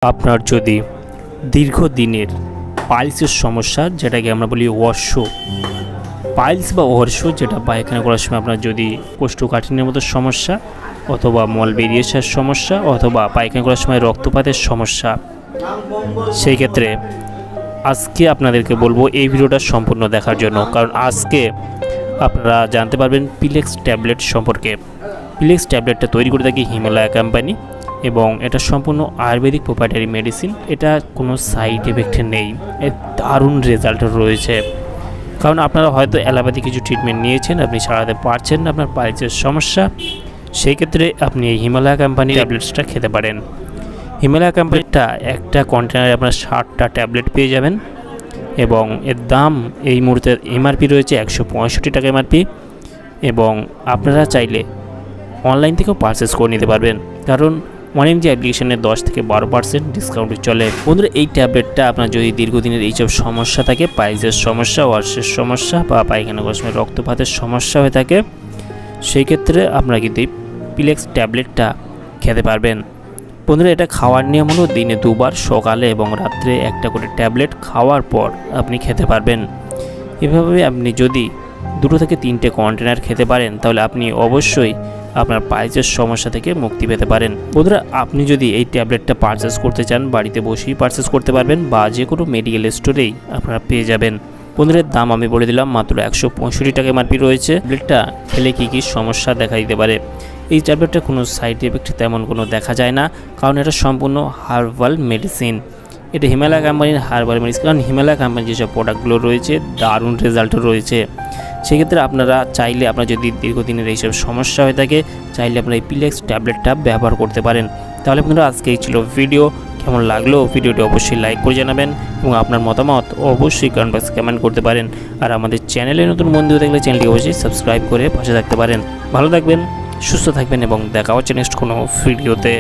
আপনার যদি দীর্ঘদিনের পাইলসের সমস্যা, যেটাকে আমরা বলি অর্শ, পাইলস বা অর্শ, যেটা পায়খানা করার সময় আপনার যদি কোষ্ঠকাঠিন্যের মতো সমস্যা, অথবা মল বেরিয়ে আসার সমস্যা, অথবা পায়খানা করার সময় রক্তপাতের সমস্যা, সেই ক্ষেত্রে আজকে আপনাদেরকে বলবো এই ভিডিওটা সম্পূর্ণ দেখার জন্য। কারণ আজকে আপনারা জানতে পারবেন পিলেক্স ট্যাবলেট সম্পর্কে। পিলেক্স ট্যাবলেটটা তৈরি করে থাকি হিমালয়া কোম্পানি এবং এটা সম্পূর্ণ আয়ুর্বেদিক প্রোপ্রাইটারি মেডিসিন। এটা কোনো সাইড এফেক্ট নেই, এর দারুণ রেজাল্ট রয়েছে। কারণ আপনারা হয়তো অ্যালোপ্যাথি কিছু ট্রিটমেন্ট নিয়েছেন, আপনি সারাতে পারছেন না, আপনার পাইলসের সমস্যা, সেই ক্ষেত্রে আপনি এই হিমালয়া কোম্পানি ট্যাবলেটসটা খেতে পারেন। হিমালয়া কোম্পানিটা একটা কন্টেনারে আপনার 60টা ট্যাবলেট পেয়ে যাবেন এবং এর দাম এই মুহূর্তে এমআরপি রয়েছে 165 টাকা এমআরপি। এবং আপনারা চাইলে অনলাইন থেকেও পারচেস করে নিতে পারবেন, কারণ 1mg অ্যাপ্লিকেশনে 10 থেকে 12% ডিসকাউন্ট চলে। বন্ধুরা, এই ট্যাবলেটটা আপনার যদি দীর্ঘদিনের এইসব সমস্যা থাকে, পাইলসের সমস্যা, ওয়ার্সের সমস্যা বা পায়খানা করার সময় রক্তপাতের সমস্যা হয়ে থাকে, সেই ক্ষেত্রে আপনারা কিন্তু এই পিলেক্স ট্যাবলেটটা খেতে পারবেন। বন্ধুরা, এটা খাওয়ার নিয়ম হলো দিনে 2 বার, সকালে এবং রাত্রে একটা করে ট্যাবলেট খাওয়ার পর আপনি খেতে পারবেন। এভাবে আপনি যদি 2 থেকে 3টে কন্টেনার খেতে পারেন, তাহলে আপনি অবশ্যই আপনার পাইলসের সমস্যা থেকে মুক্তি পেতে পারেন। বন্ধুরা, আপনি যদি এই ট্যাবলেটটা পারচেস করতে চান, বাড়িতে বসেই পারচেস করতে পারবেন বা যে কোনো মেডিকেল স্টোরেই আপনারা পেয়ে যাবেন। বন্ধুরা, দাম আমি বলে দিলাম, মাত্র 165 টাকা এমআরপি রয়েছে। ট্যাবলেটটা খেলে কী সমস্যা দেখা দিতে পারে? এই ট্যাবলেটটা কোনো সাইড এফেক্ট তেমন কোনো দেখা যায় না, কারণ এটা সম্পূর্ণ হার্বাল মেডিসিন। এটা হিমালয়া কোম্পানির হার্বাল মেডিসিন। কারণ হিমালয়া কোম্পানির যেসব প্রোডাক্টগুলো রয়েছে দারুণ রেজাল্ট রয়েছে। সেক্ষেত্রে আপনারা চাইলে, আপনার যদি দীর্ঘদিনের এইসব সমস্যা হয়ে থাকে, চাইলে আপনারা এই পিলেক্স ট্যাবলেটটা ব্যবহার করতে পারেন। তাহলে বন্ধুরা, আজকে এই ছিল ভিডিও। কেমন লাগলো ভিডিওটি অবশ্যই লাইক করে জানাবেন এবং আপনার মতামত অবশ্যই কমেন্ট বক্সে কমেন্ট করতে পারেন। আর আমাদের চ্যানেলে নতুন বন্ধু দেখলে চ্যানেলটি অবশ্যই সাবস্ক্রাইব করে পাশে থাকতে পারেন। ভালো থাকবেন, সুস্থ থাকবেন এবং দেখা হচ্ছে নেক্সট কোনো ভিডিওতে।